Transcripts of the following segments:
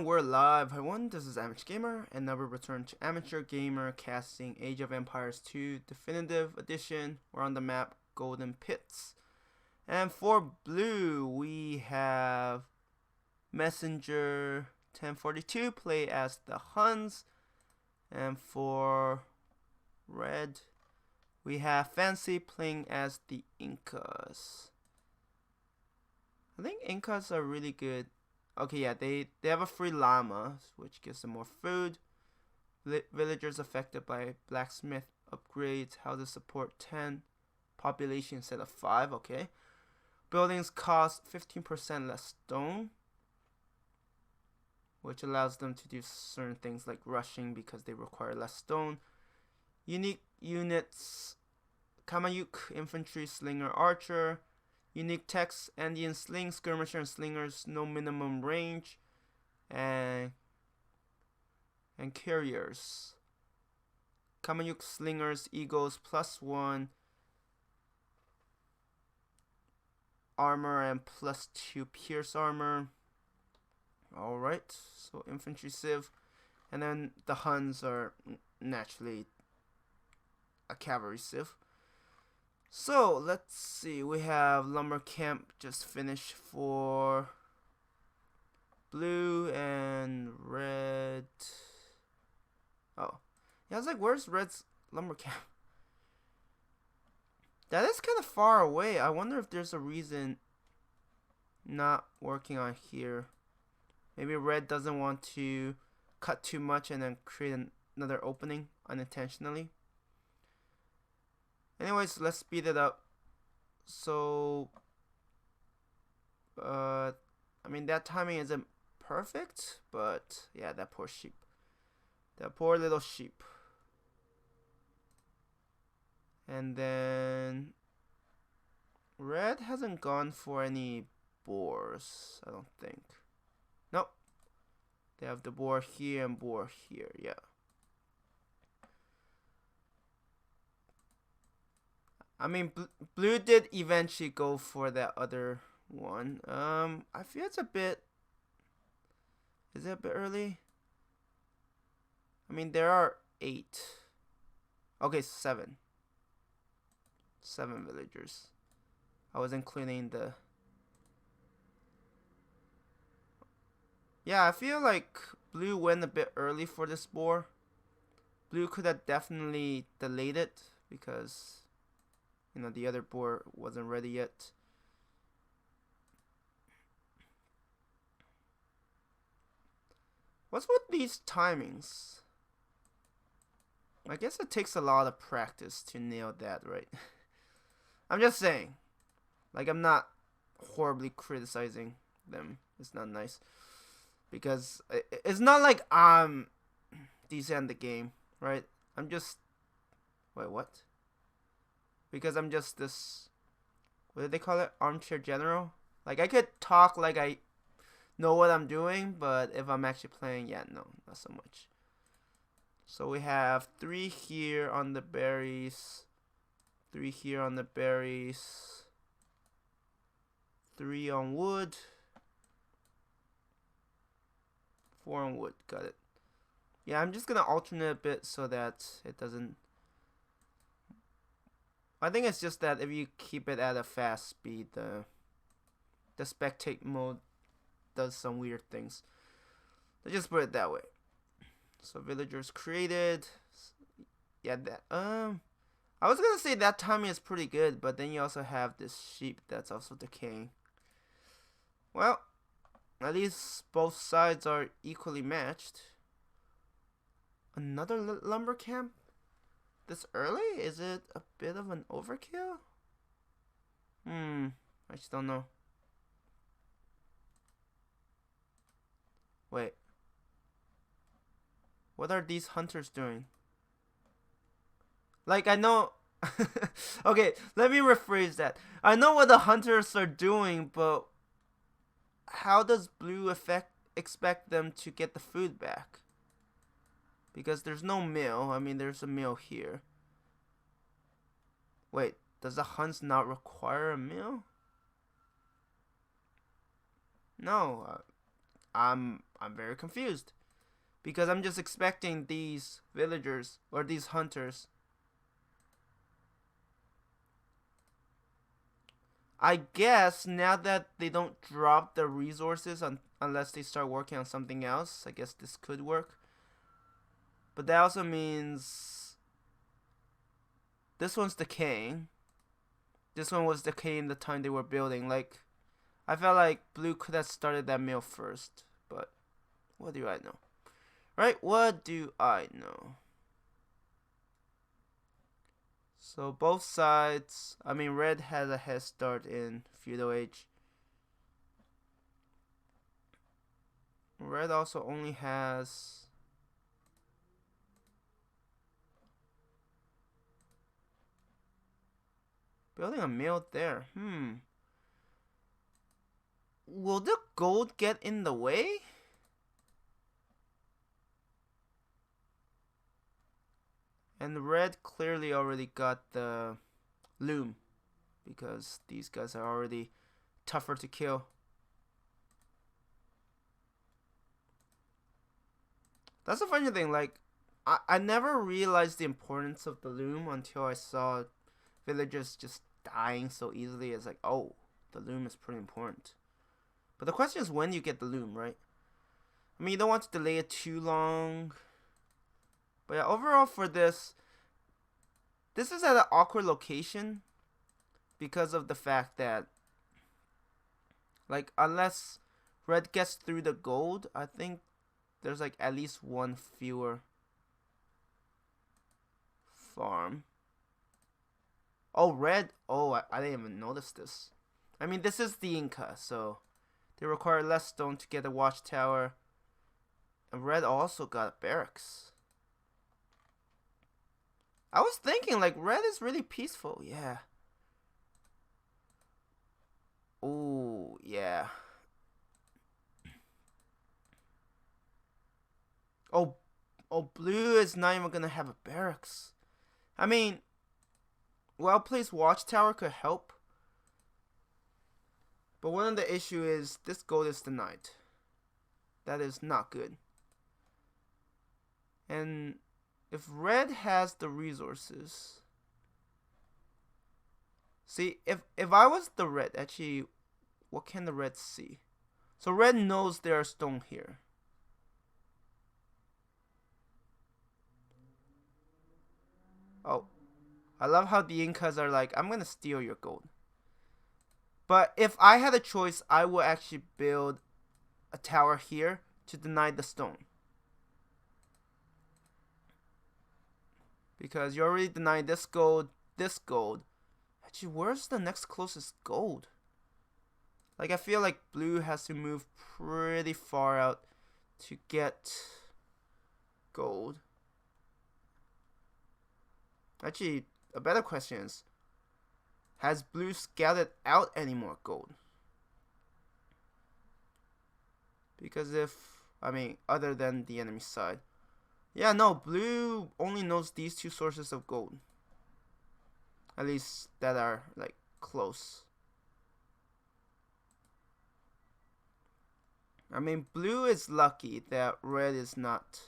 And we're live. Hi everyone, this is Amateur Gamer, and now we return to Amateur Gamer casting Age of Empires 2 Definitive Edition. We're on the map Golden Pits. And for blue, we have Messenger 1042 play as the Huns. And for red, we have Fancy playing as the Incas. I think Incas are really good. Okay, yeah, they have a free llama, which gives them more food. Villagers affected by blacksmith upgrades. How to support 10 population instead of 5. Okay. Buildings cost 15% less stone, which allows them to do certain things like rushing because they require less stone. Unique units: Kamayuk, infantry, slinger, archer. Unique text: Andean sling, skirmisher, and slingers, no minimum range. And carriers: Kamayuk, slingers, eagles, +1 armor and +2 pierce armor. Alright, so infantry civ. And then the Huns are naturally a cavalry civ. So let's see, we have lumber camp just finished for blue and red. Oh, yeah, I was like, where's red's lumber camp? That is kind of far away. I wonder if there's a reason not working on here. Maybe red doesn't want to cut too much and then create another opening unintentionally. Anyways, let's speed it up. So, I mean, that timing isn't perfect, but yeah, that poor sheep. That poor little sheep. And then, red hasn't gone for any boars, I don't think. Nope. They have the boar here and boar here, yeah. I mean, blue did eventually go for that other one. I feel it's a bit... Is it a bit early? I mean, there are 8. Okay, 7. 7 villagers. I was including the... Yeah, I feel like blue went a bit early for this boar. Blue could have definitely delayed it because... You know, the other boar wasn't ready yet. What's with these timings? I guess it takes a lot of practice to nail that, right? I'm just saying. Like, I'm not horribly criticizing them. It's not nice. Because it's not like I'm decent at the game, right? I'm just... Wait, what? Because I'm just this, what do they call it? Armchair general? Like, I could talk like I know what I'm doing, but if I'm actually playing, yeah, no, not so much. So we have 3 here on the berries, 3 here on the berries, 3 on wood, 4 on wood, got it. Yeah, I'm just gonna alternate a bit so that it doesn't... I think it's just that if you keep it at a fast speed, the spectate mode does some weird things. Let's just put it that way. So villagers created. Yeah, that I was gonna say that timing is pretty good, but then you also have this sheep that's also decaying. Well, at least both sides are equally matched. Another lumber camp? This early? Is it a bit of an overkill? I just don't know. Wait. What are these hunters doing? Like, I know... Okay, let me rephrase that. I know what the hunters are doing, but... How does blue expect them to get the food back? Because there's no mill. I mean, there's a mill here. Wait, does the Huns not require a mill? No, I'm I'm very confused. Because I'm just expecting these villagers or these hunters. I guess now that they don't drop the resources unless they start working on something else, I guess this could work. But that also means this one's decaying. This one was decaying the time they were building. Like, I felt like blue could have started that mill first. But what do I know? Right? What do I know? So both sides, I mean, red has a head start in feudal age. Red also only has building a mill there. Will the gold get in the way? And red clearly already got the loom because these guys are already tougher to kill. That's a funny thing, like, I never realized the importance of the loom until I saw villagers just dying so easily. It's like, oh, the loom is pretty important. But the question is when you get the loom, right? I mean, you don't want to delay it too long. But yeah, overall for this is at an awkward location because of the fact that, like, unless red gets through the gold, I think there's like at least one fewer farm. Oh, red. Oh, I didn't even notice this. I mean, this is the Inca, so they require less stone to get a watchtower. And red also got a barracks. I was thinking, like, red is really peaceful. Yeah. Oh, yeah. Oh, blue is not even gonna have a barracks. I mean, well-placed watchtower could help. But one of the issue is this gold is denied. That is not good. And if red has the resources, see, if I was the red, actually, what can the red see? So red knows there are stone here. Oh, I love how the Incas are like, I'm gonna steal your gold. But if I had a choice, I would actually build a tower here to deny the stone. Because you already denied this gold, this gold. Actually, where's the next closest gold? Like, I feel like blue has to move pretty far out to get gold. Actually, a better question is, has blue scouted out any more gold? Because if, I mean, other than the enemy side. Yeah, no, blue only knows these two sources of gold. At least that are, like, close. I mean, blue is lucky that red is not.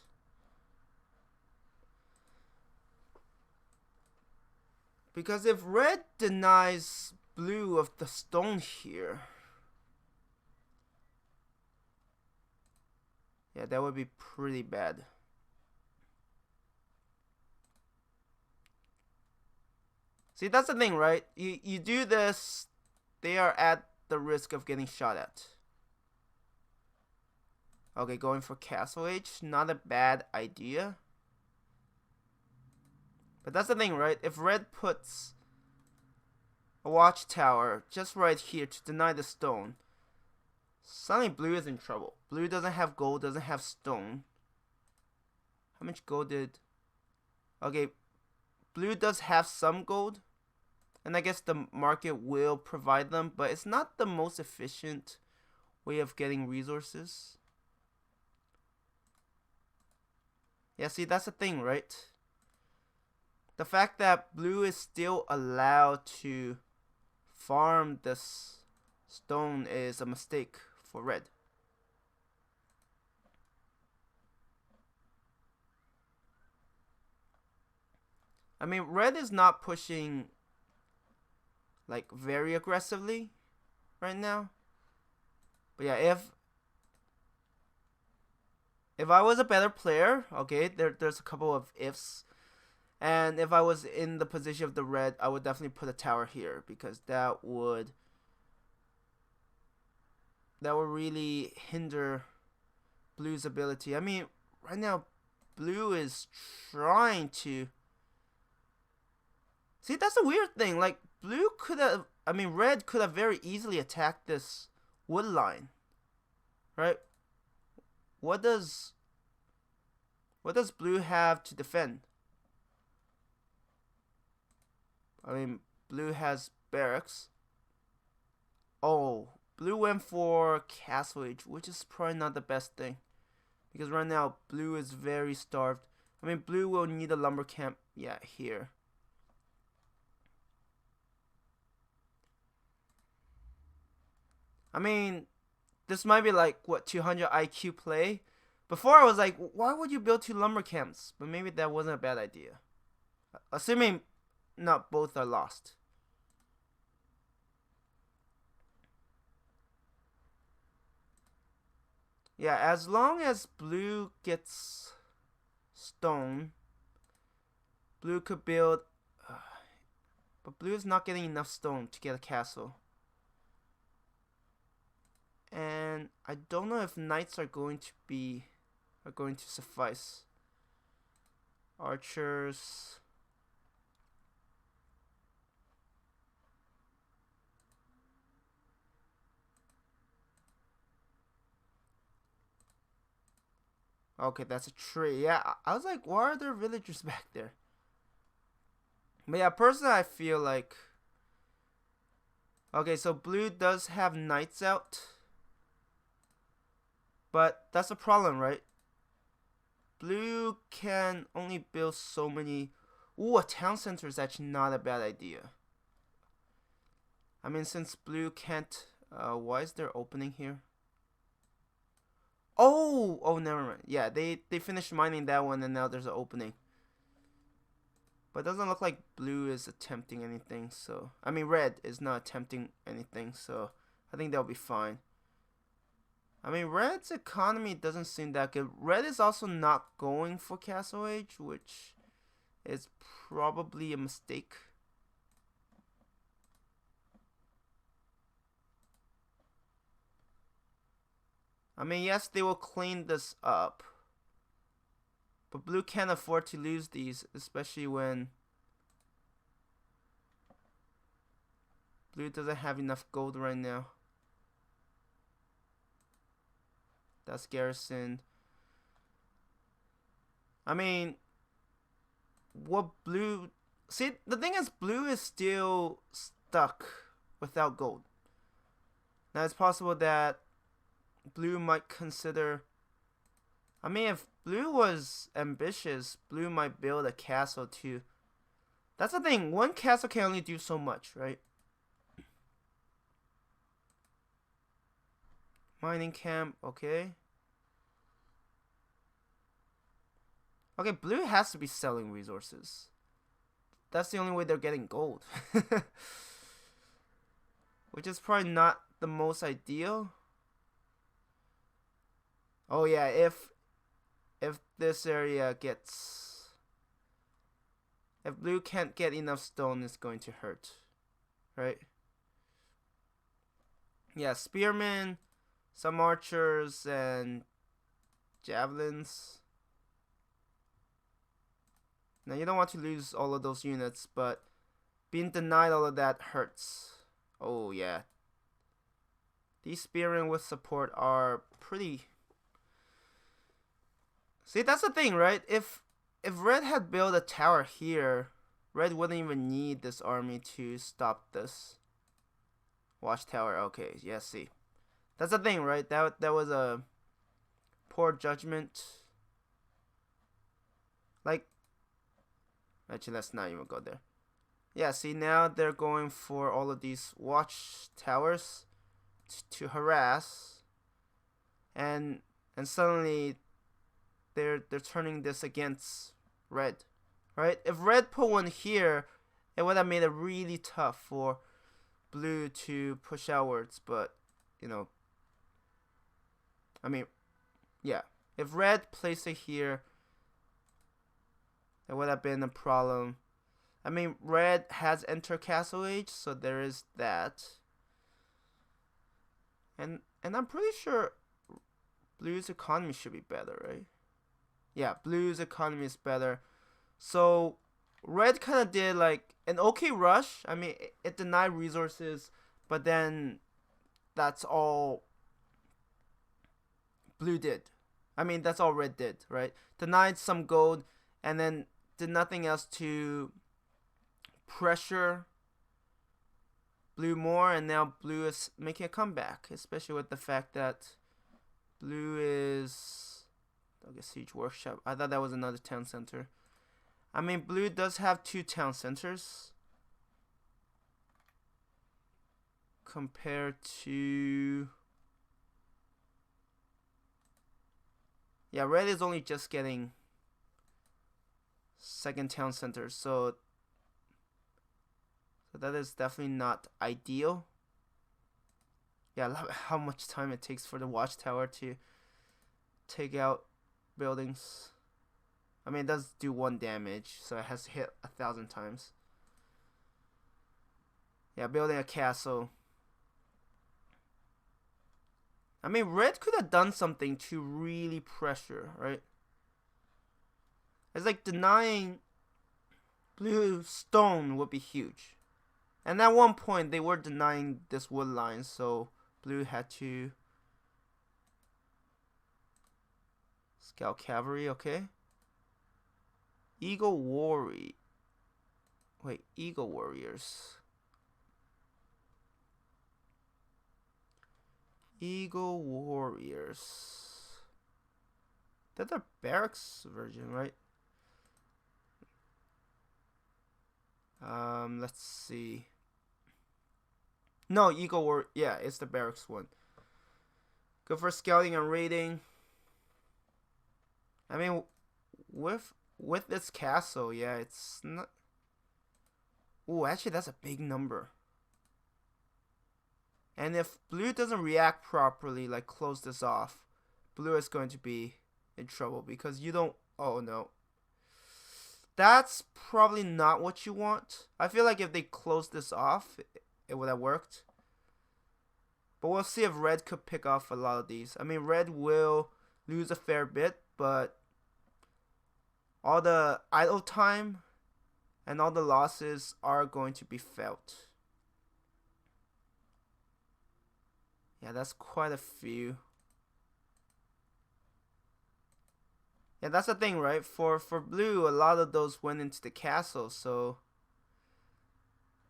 Because if red denies blue of the stone here, yeah, that would be pretty bad. See, that's the thing, right? You do this, they are at the risk of getting shot at. Okay, going for Castle Age, not a bad idea. But that's the thing, right? If red puts a watchtower just right here to deny the stone, suddenly blue is in trouble. Blue doesn't have gold, doesn't have stone. How much gold did... Okay, blue does have some gold. And I guess the market will provide them, but it's not the most efficient way of getting resources. Yeah, see, that's the thing, right? The fact that blue is still allowed to farm this stone is a mistake for red. I mean, red is not pushing like very aggressively right now. But yeah, if I was a better player, okay, there's a couple of ifs. And if I was in the position of the red, I would definitely put a tower here because that would really hinder blue's ability. I mean, right now blue is trying to see, that's a weird thing. Like blue could have, I mean, red could have very easily attacked this wood line, right? What does blue have to defend? I mean, blue has barracks. Oh, blue went for castle age, which is probably not the best thing. Because right now, blue is very starved. I mean, blue will need a lumber camp, yeah, here. I mean, this might be like, what, 200 IQ play? Before I was like, why would you build 2 lumber camps? But maybe that wasn't a bad idea. Assuming not both are lost. Yeah, as long as blue gets stone, blue could build... but blue is not getting enough stone to get a castle. And I don't know if knights are going to suffice. Archers... Okay, that's a tree. Yeah, I was like, why are there villagers back there? But yeah, personally, I feel like... Okay, so blue does have knights out. But that's a problem, right? Blue can only build so many... Ooh, a town center is actually not a bad idea. I mean, since blue can't... why is there opening here? Oh, never mind. Yeah, they finished mining that one and now there's an opening. But it doesn't look like blue is attempting anything, so... I mean, red is not attempting anything, so I think that'll be fine. I mean, red's economy doesn't seem that good. Red is also not going for castle age, which is probably a mistake. I mean, yes, they will clean this up. But blue can't afford to lose these, especially when blue doesn't have enough gold right now. That's garrisoned. I mean, what blue... See, the thing is, blue is still stuck without gold. Now, it's possible that blue might consider... I mean, if blue was ambitious, blue might build a castle too. That's the thing. One castle can only do so much, right? Mining camp, okay. Okay, blue has to be selling resources. That's the only way they're getting gold. Which is probably not the most ideal. Oh yeah, if this area gets... If blue can't get enough stone, it's going to hurt. Right? Yeah, spearmen, some archers, and javelins. Now, you don't want to lose all of those units, but being denied all of that hurts. Oh, yeah. These spearmen with support are pretty... See, that's the thing, right? If red had built a tower here, red wouldn't even need this army to stop this. Watchtower, okay, yeah, see. That's the thing, right? That was a poor judgment. Like, actually, let's not even go there. Yeah, see, now they're going for all of these watchtowers to harass, and suddenly they're turning this against red, right? If red put one here, it would have made it really tough for blue to push outwards. But, you know, I mean, yeah. If red placed it here, it would have been a problem. I mean, red has enter castle age, so there is that. And I'm pretty sure blue's economy should be better, right? Yeah, blue's economy is better. So red kind of did like an okay rush. I mean, it denied resources, but then that's all blue did. I mean, that's all red did, right? Denied some gold and then did nothing else to pressure blue more, and now blue is making a comeback, especially with the fact that blue is a siege workshop. I thought that was another town center. I mean, blue does have 2 town centers compared to, yeah, red is only just getting 2nd town center, so that is definitely not ideal. Yeah, I love how much time it takes for the watchtower to take out buildings. I mean, it does do 1 damage, so it has to hit 1,000 times. Yeah, building a castle. I mean, red could have done something to really pressure, right? It's like denying blue stone would be huge. And at one point, they were denying this wood line, so blue had to scout cavalry, okay? Eagle Warrior. Wait, Eagle Warriors. Eagle Warriors. They're the barracks version, right? Let's see. No, Eagle War. Yeah, it's the barracks one. Good for scouting and raiding. I mean, with this castle, yeah, it's not. Oh, actually, that's a big number. And if blue doesn't react properly, like close this off, blue is going to be in trouble because you don't. Oh no. That's probably not what you want. I feel like if they closed this off, it would have worked. But we'll see if red could pick off a lot of these. I mean, red will lose a fair bit, but all the idle time and all the losses are going to be felt. Yeah, that's quite a few. Yeah, that's the thing, right? For blue, a lot of those went into the castle, so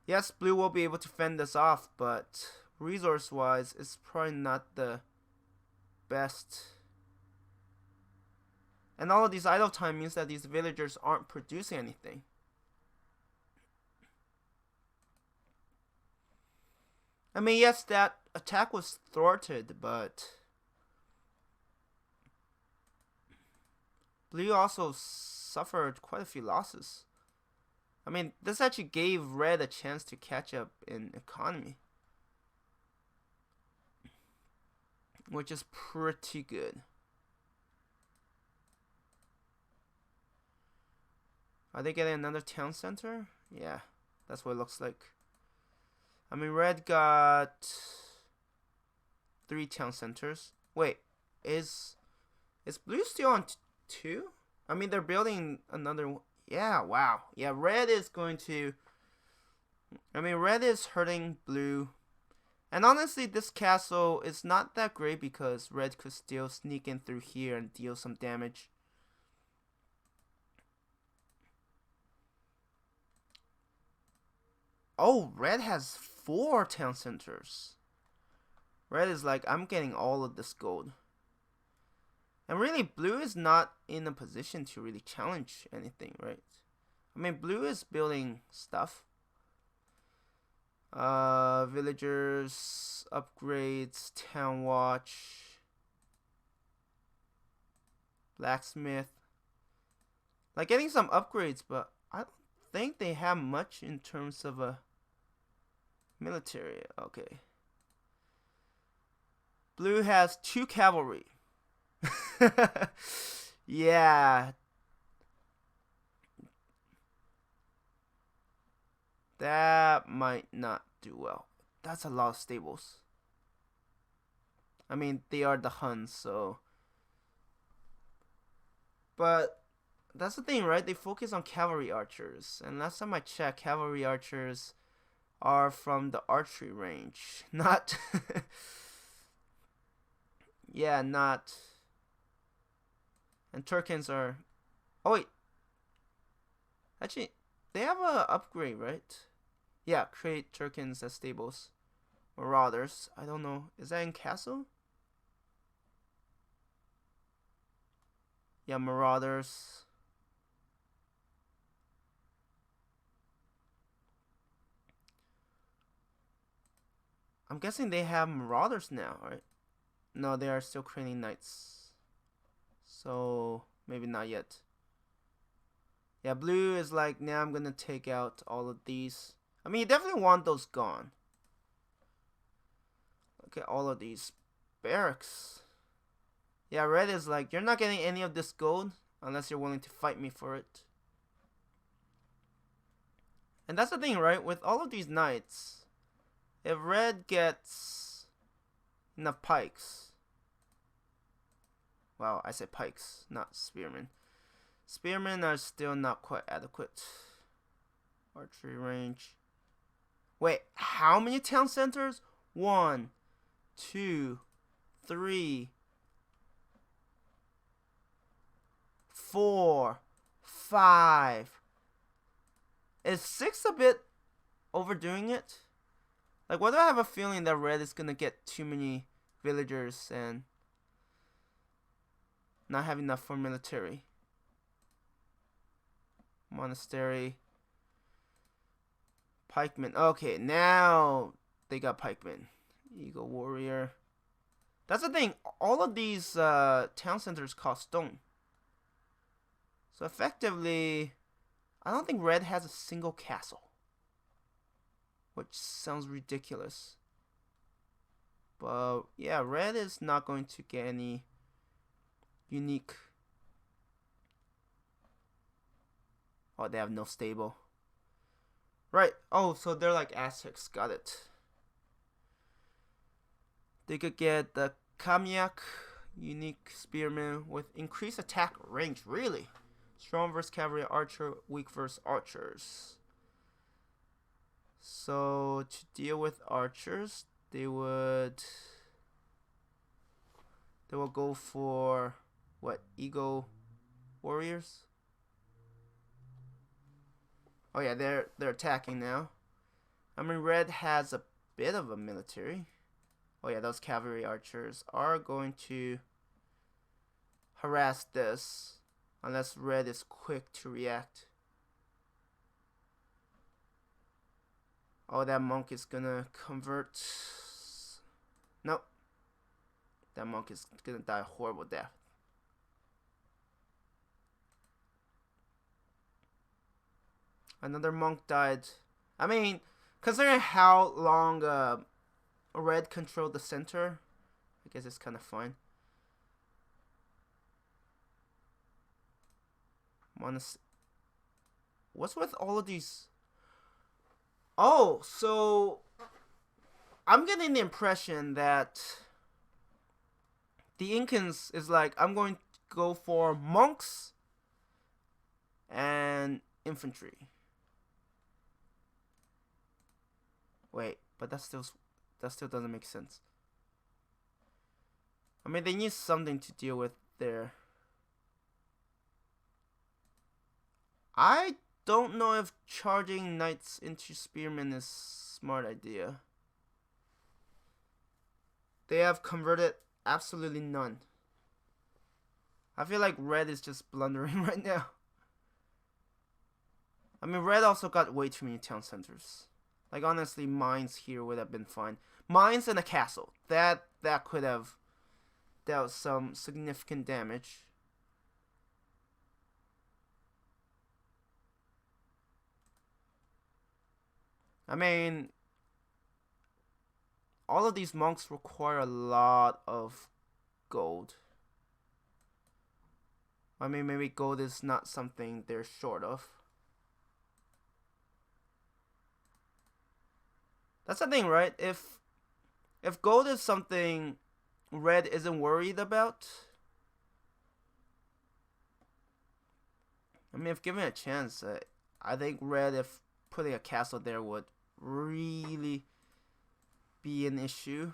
yes, blue will be able to fend this off, but resource-wise, it's probably not the best. And all of these idle time means that these villagers aren't producing anything. I mean, yes, that attack was thwarted, but blue also suffered quite a few losses. I mean, this actually gave red a chance to catch up in economy, which is pretty good. Are they getting another town center? Yeah, that's what it looks like. I mean, red got 3 town centers. Wait, is blue still on 2? I mean, they're building another one. Yeah, wow. Yeah, red is going to. I mean, red is hurting blue. And honestly, this castle is not that great because red could still sneak in through here and deal some damage. Oh, red has 4 town centers. Red is like, I'm getting all of this gold. And really, blue is not in a position to really challenge anything, right? I mean, blue is building stuff. Villagers, upgrades, town watch, blacksmith. Like, getting some upgrades, but I don't think they have much in terms of a military. Okay. Blue has 2 cavalry. Yeah. That might not do well. That's a lot of stables. I mean, they are the Huns, so. But that's the thing, right? They focus on cavalry archers. And last time I checked, cavalry archers are from the archery range. Not. Yeah, not. And Turkins are. Oh, wait. Actually, they have a upgrade, right? Yeah, create Turkins as stables. Marauders. I don't know. Is that in castle? Yeah, Marauders. I'm guessing they have Marauders now, right? No, they are still creating Knights. So, maybe not yet. Yeah, blue is like, now I'm gonna take out all of these. I mean, you definitely want those gone. Look at all of these barracks. Yeah, red is like, you're not getting any of this gold unless you're willing to fight me for it. And that's the thing, right? With all of these knights, if red gets enough pikes. Well, I said pikes, not spearmen. Spearmen are still not quite adequate. Archery range. Wait, how many town centers? 1, 2, 3, 4, 5. Is 6 a bit overdoing it? Like, why do I have a feeling that red is gonna get too many villagers and not have enough for military? Monastery. Pikemen. Okay, now they got pikemen. Eagle warrior. That's the thing. All of these town centers cost stone. So effectively, I don't think red has a single castle. Which sounds ridiculous. But yeah, red is not going to get any unique. Oh, they have no stable. Right. Oh, so they're like Aztecs. Got it. They could get the Kamiak unique spearman with increased attack range. Really? Strong versus cavalry archer, weak versus archers. So to deal with archers, they will go for what? Eagle warriors? Oh yeah, they're attacking now. I mean, red has a bit of a military. Oh yeah, those cavalry archers are going to harass this unless red is quick to react. Oh, that monk is gonna convert. Nope. That monk is gonna die a horrible death. Another monk died. I mean, considering how long red controlled the center, I guess it's kind of fine. What's with all of these? Oh, so I'm getting the impression that the Incans is like, I'm going to go for monks and infantry. Wait, but that still doesn't make sense. I mean, they need something to deal with there. I don't know if charging knights into spearmen is a smart idea. They have converted absolutely none. I feel like red is just blundering right now. I mean, red also got way too many town centers. Like, honestly, mines here would have been fine. Mines and a castle. That could have dealt some significant damage. I mean, all of these monks require a lot of gold. I mean, maybe gold is not something they're short of. That's the thing, right? If gold is something red isn't worried about, I mean, if given a chance, I think red, if putting a castle there, would really be an issue.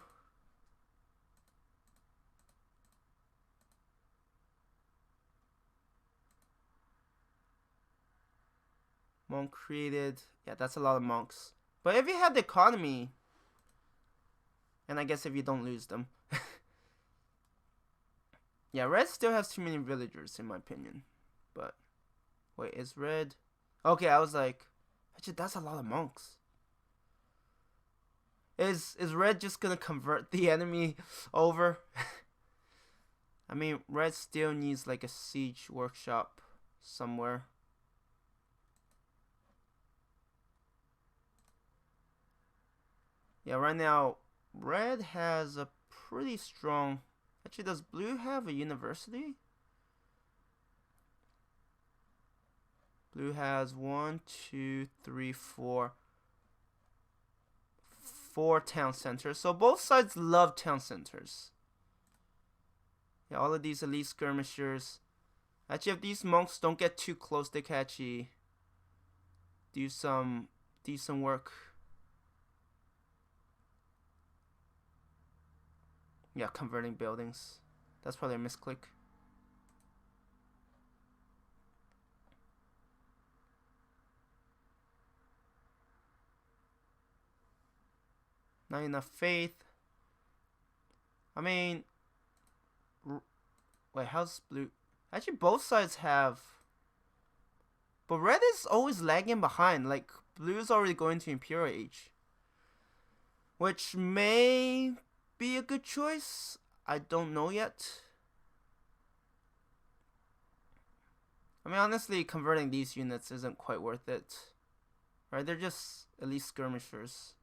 Monk created. Yeah, that's a lot of monks. But if you have the economy, and I guess if you don't lose them. Yeah, red still has too many villagers in my opinion. But wait, is red? Okay, I was like, actually, that's a lot of monks. Is red just gonna convert the enemy over? I mean, red still needs like a siege workshop somewhere. Yeah, right now, red has a pretty strong... Actually, does blue have a university? Blue has 1, 2, 3, 4. 4 town centers. So both sides love town centers. Yeah, all of these elite skirmishers. Actually, if these monks don't get too close, they can actually do some decent work. Yeah, converting buildings. That's probably a misclick. Not enough faith. I mean, wait, how's blue? Actually, both sides have. But red is always lagging behind. Like, blue is already going to Imperial Age. Which may be a good choice. I don't know yet. I mean, honestly, converting these units isn't quite worth it. Right? They're just elite skirmishers.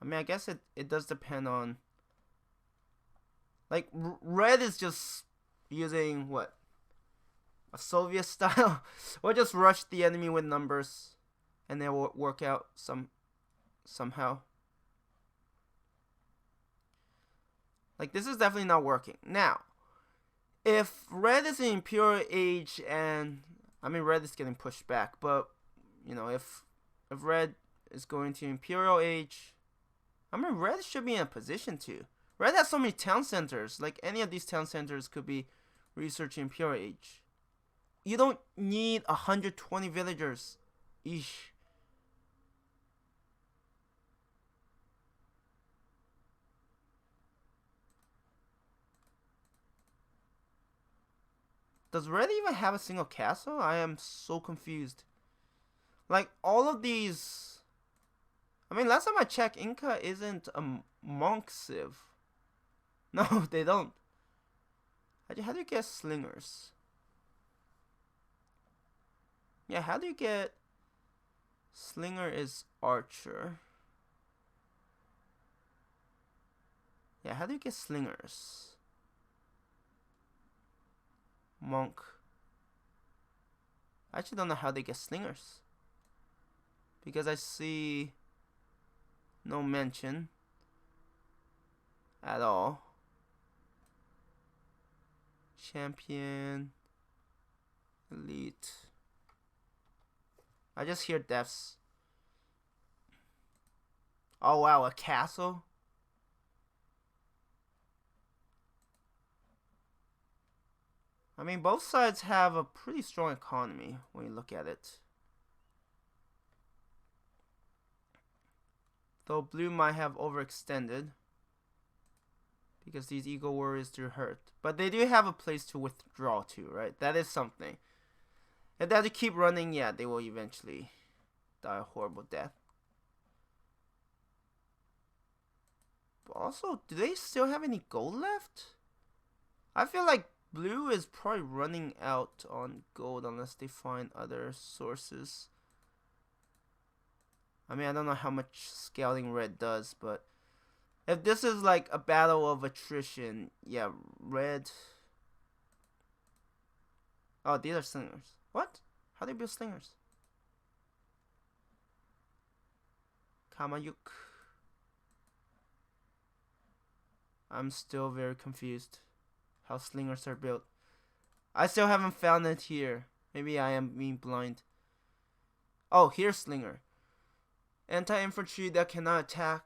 I mean, I guess it does depend on... Like, red is just using, what? A Soviet style? Or just rush the enemy with numbers. And they will work out somehow. Like, this is definitely not working. Now, if red is in Imperial Age and... I mean, red is getting pushed back. But, you know, if red is going to Imperial Age... I mean, red should be in a position to. Red has so many town centers. Like, any of these town centers could be researching Imperial Age. You don't need 120 villagers. Eesh. Does red even have a single castle? I am so confused. Like, all of these... I mean, last time I checked, Inca isn't a monk civ. No, they don't. How do you get slingers? Yeah, how do you get... Slinger is archer. Yeah, how do you get slingers? Monk. I actually don't know how they get slingers. Because I see no mention at all. Champion. Elite. I just hear deaths. Oh wow, a castle? I mean, both sides have a pretty strong economy when you look at it. Though blue might have overextended. Because these Eagle Warriors do hurt. But they do have a place to withdraw to, right? That is something. If they have to keep running, yeah, they will eventually die a horrible death. But also, do they still have any gold left? I feel like blue is probably running out on gold unless they find other sources. I mean, I don't know how much scouting red does, but if this is like a battle of attrition, yeah, red. Oh, these are slingers. What? How do they build slingers? Kamayuk. I'm still very confused how slingers are built. I still haven't found it here. Maybe I am being blind. Oh, here's slinger. Anti-infantry that cannot attack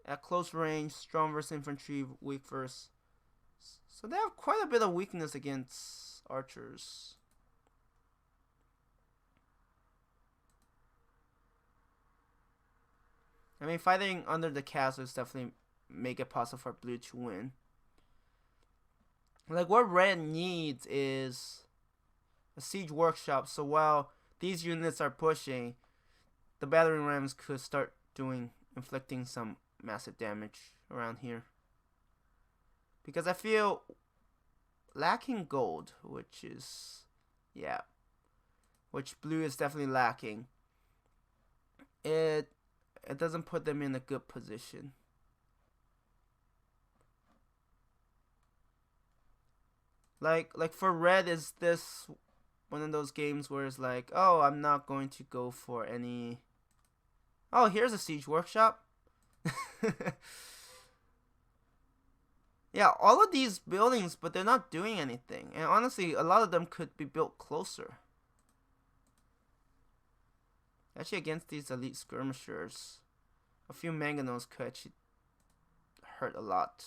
at close range, strong versus infantry, weak versus. So they have quite a bit of weakness against archers. I mean, fighting under the castle is definitely make it possible for blue to win. Like, what red needs is a siege workshop, so while these units are pushing, the battering rams could start inflicting some massive damage around here. Because I feel lacking gold, which blue is definitely lacking. It doesn't put them in a good position. Like for red, is this one of those games where it's like, oh, I'm not going to go for any. Oh, here's a siege workshop. Yeah, all of these buildings, but they're not doing anything. And honestly, a lot of them could be built closer. Actually, against these elite skirmishers, a few mangonels could actually hurt a lot.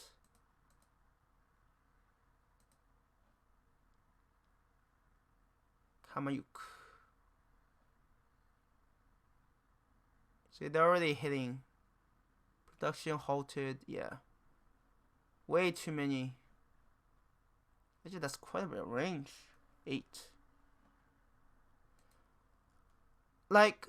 Kamayuk. See, they're already hitting. Production halted, yeah. Way too many. Actually, that's quite a bit of range. 8. Like,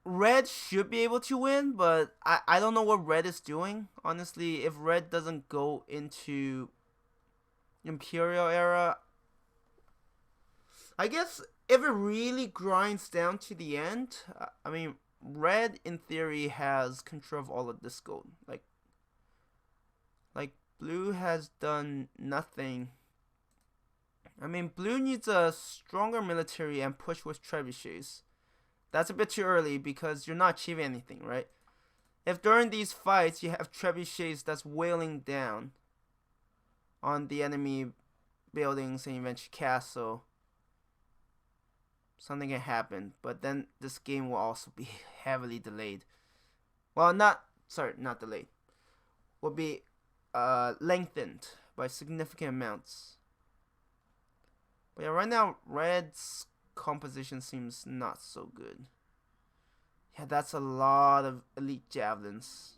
red should be able to win, but I don't know what red is doing. Honestly, if red doesn't go into Imperial era, I guess if it really grinds down to the end, I mean, red in theory has control of all of this gold. Like blue has done nothing. I mean, blue needs a stronger military and push with trebuchets. That's a bit too early because you're not achieving anything, right? If during these fights you have trebuchets that's wailing down on the enemy buildings and eventually castle, something can happen. But then this game will also be heavily delayed. Well, not delayed. Will be lengthened by significant amounts. But yeah, right now red's composition seems not so good. Yeah, that's a lot of elite javelins.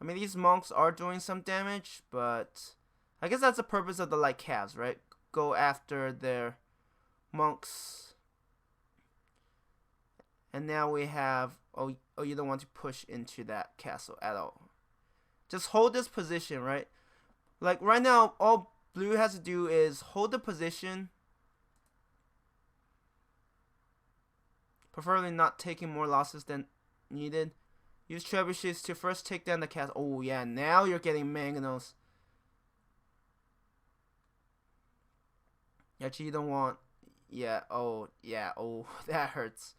I mean, these monks are doing some damage, but I guess that's the purpose of the light calves, right? Go after their monks. And now we have, oh, you don't want to push into that castle at all. Just hold this position, right? Like right now, all blue has to do is hold the position. Preferably not taking more losses than needed. Use trebuchets to first take down the castle. Oh yeah, now you're getting mangonels. Actually, you don't want. Yeah. Oh, that hurts.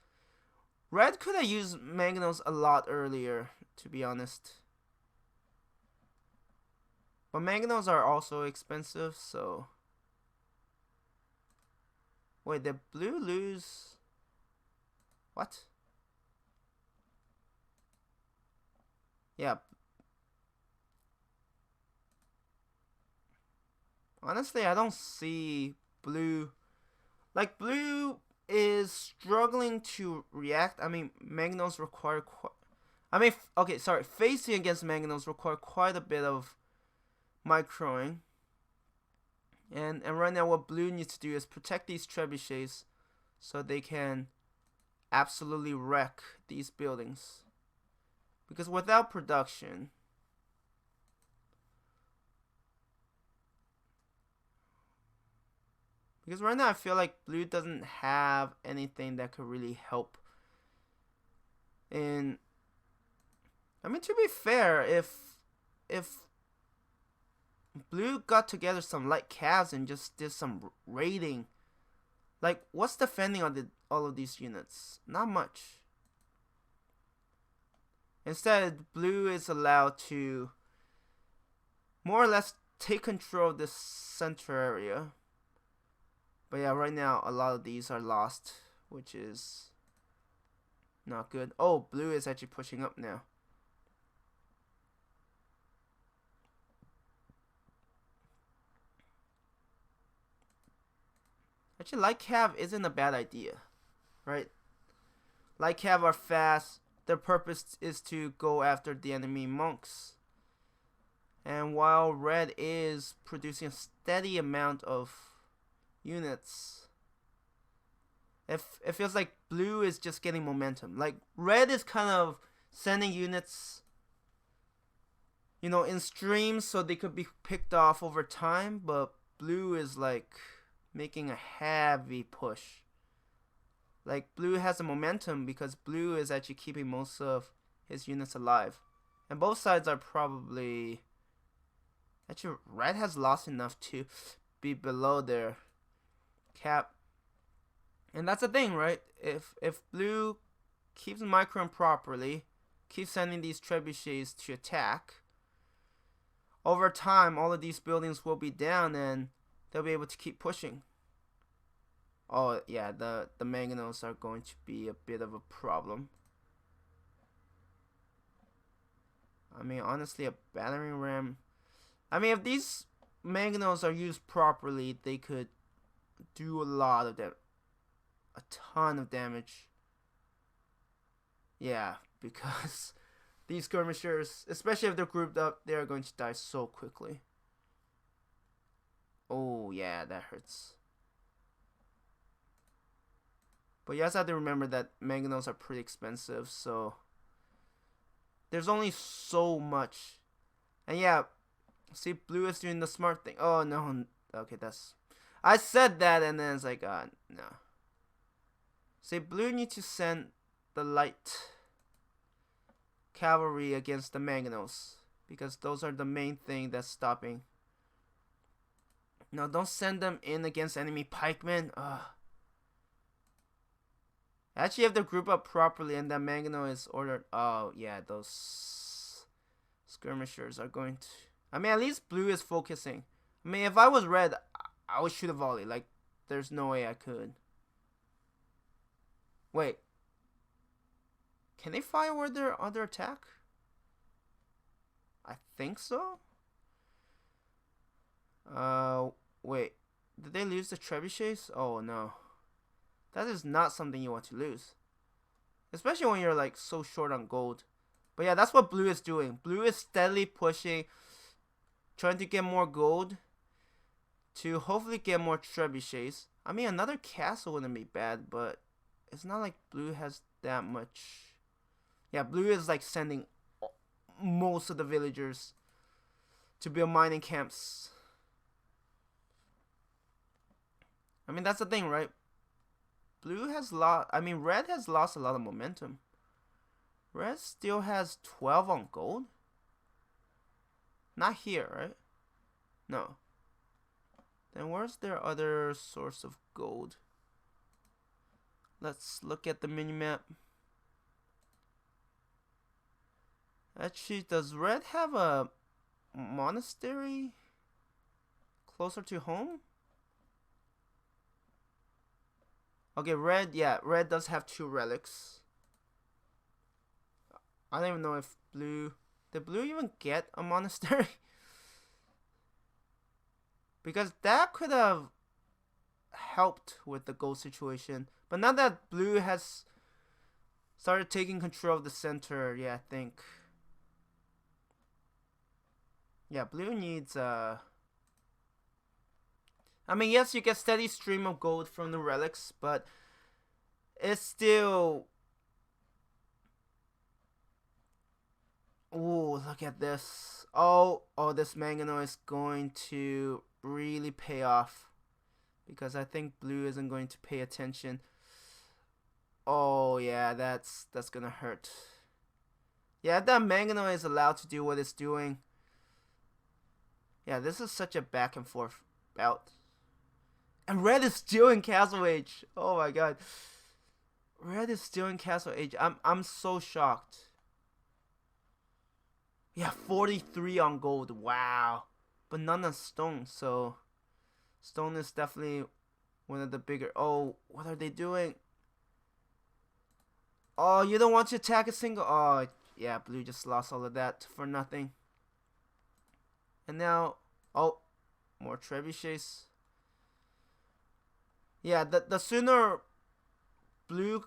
Red could have used mangonels a lot earlier, to be honest. But mangonels are also expensive, so. Wait, did blue lose? What? Yeah. Honestly, I don't see blue. Like, blue is struggling to react. I mean, mangonels require facing against mangonels require quite a bit of microing. And right now what blue needs to do is protect these trebuchets so they can absolutely wreck these buildings. Because without production, Because right now I feel like blue doesn't have anything that could really help. And I mean, to be fair, if blue got together some light calves and just did some raiding, like what's defending on all of these units? Not much. Instead, blue is allowed to more or less take control of this center area. But yeah, right now a lot of these are lost, which is not good. Oh, blue is actually pushing up now. Actually, light cav isn't a bad idea, right? Light cav are fast. Their purpose is to go after the enemy monks. And while red is producing a steady amount of units, it feels like blue is just getting momentum. Like red is kind of sending units, you know, in streams so they could be picked off over time, but blue is like making a heavy push. Like blue has a momentum because blue is actually keeping most of his units alive. And both sides are probably, actually red has lost enough to be below their cap. And that's the thing, right? If blue keeps microing properly, keeps sending these trebuchets to attack, over time all of these buildings will be down and they'll be able to keep pushing. Oh yeah, the mangonels are going to be a bit of a problem. I mean, honestly, a battering ram. I mean, if these mangonels are used properly, they could do a lot of them, a ton of damage. Yeah, because these skirmishers, especially if they're grouped up, they are going to die so quickly. Oh yeah, that hurts. But you also have to remember that mangonels are pretty expensive, so there's only so much. And yeah, see, blue is doing the smart thing. Oh no, okay, that's, I said that and then it's like, no. See, blue needs to send the light cavalry against the mangonels, because those are the main thing that's stopping. No, don't send them in against enemy pikemen. Ugh. Actually, if they group up properly and that mangonel is ordered, oh yeah, those skirmishers are going to, I mean, at least blue is focusing. I mean, if I was red, I would shoot a volley. Like, there's no way I could. Wait, can they fire their other attack? I think so. Wait, did they lose the trebuchets? Oh no. That is not something you want to lose. Especially when you're like so short on gold. But yeah, that's what blue is doing. Blue is steadily pushing, trying to get more gold to hopefully get more trebuchets. I mean, another castle wouldn't be bad, but it's not like blue has that much. Yeah, blue is like sending most of the villagers to build mining camps. I mean, that's the thing, right? Blue has lost, I mean, red has lost a lot of momentum. Red still has 12 on gold. Not here, right? No. Then where's their other source of gold? Let's look at the minimap. Actually, does red have a monastery closer to home? Okay, red, yeah, red does have 2 relics. I don't even know if blue, did blue even get a monastery? Because that could have helped with the gold situation. But now that blue has started taking control of the center, yeah, I think. Yeah, blue needs, I mean, yes, you get steady stream of gold from the relics, but it's still... Ooh, look at this. Oh, this mangonel is going to really pay off. because I think blue isn't going to pay attention. Oh yeah, that's gonna hurt. Yeah, that Mangano is allowed to do what it's doing. Yeah, this is such a back and forth bout. And red is still in Castle Age. Oh my god. Red is still in Castle Age. I'm so shocked. Yeah, 43 on gold. Wow. But none on stone, so stone is definitely one of the bigger. Oh, what are they doing? Oh, you don't want to attack a single. Oh, yeah, blue just lost all of that for nothing. And now, oh, more trebuchets. Yeah, the sooner blue,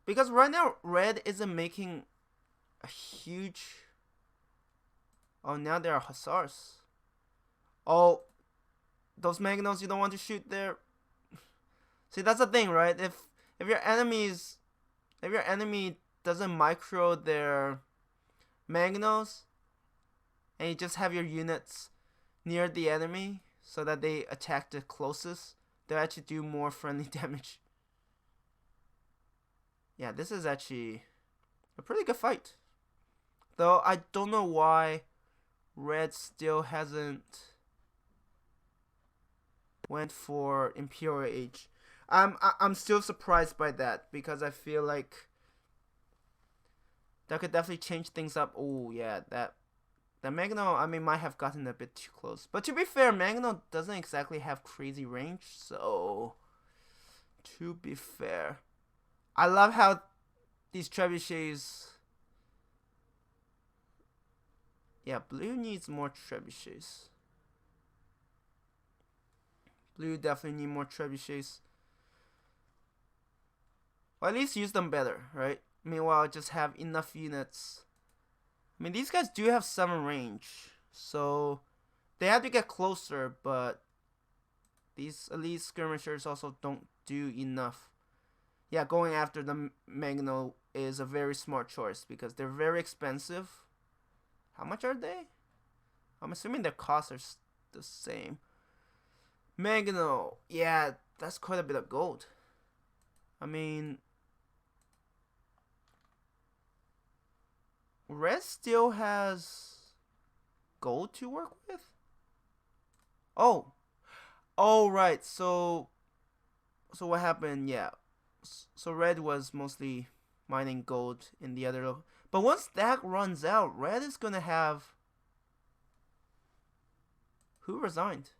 because right now red isn't making a huge. Oh, now there are hussars. Oh, those Magnos you don't want to shoot there. See, that's the thing, right? If your enemy doesn't micro their Magnos, and you just have your units near the enemy so that they attack the closest, they'll actually do more friendly damage. Yeah, this is actually a pretty good fight. Though I don't know why red still hasn't went for Imperial Age. I'm still surprised by that because I feel like that could definitely change things up. Oh yeah, that Magno, I mean, might have gotten a bit too close. But to be fair, Magno doesn't exactly have crazy range, so to be fair, I love how these trebuchets. Yeah, blue needs more trebuchets. Blue definitely need more trebuchets. Or at least use them better, right? Meanwhile, just have enough units. I mean, these guys do have 7 range, so they have to get closer, but these elite skirmishers also don't do enough. Yeah, going after the Magno is a very smart choice because they're very expensive. How much are they? I'm assuming their costs are the same. Magno, yeah, that's quite a bit of gold. I mean, red still has gold to work with? Oh. Oh, right. So what happened? Yeah. So red was mostly mining gold in the other. But once that runs out, red is going to have. Who resigned?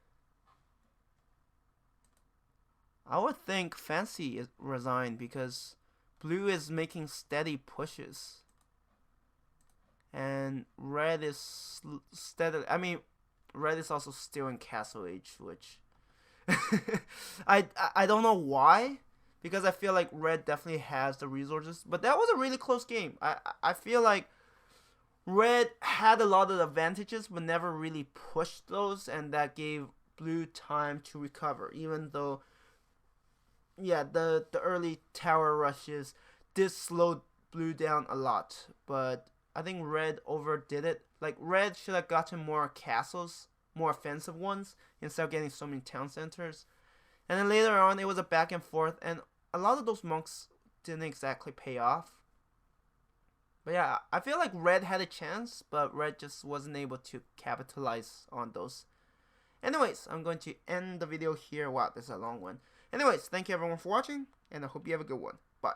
I would think Fancy is resigned because blue is making steady pushes. And red is steadily. I mean, red is also still in Castle Age, which I don't know why, because I feel like red definitely has the resources. But that was a really close game. I feel like red had a lot of advantages, but never really pushed those, and that gave blue time to recover. Even though, yeah, the early tower rushes did slow blue down a lot, but I think red overdid it. Like, red should have gotten more castles, more offensive ones, instead of getting so many town centers. And then later on, it was a back and forth, and a lot of those monks didn't exactly pay off. But yeah, I feel like red had a chance, but red just wasn't able to capitalize on those. Anyways, I'm going to end the video here. Wow, this is a long one. Anyways, thank you everyone for watching, and I hope you have a good one. Bye.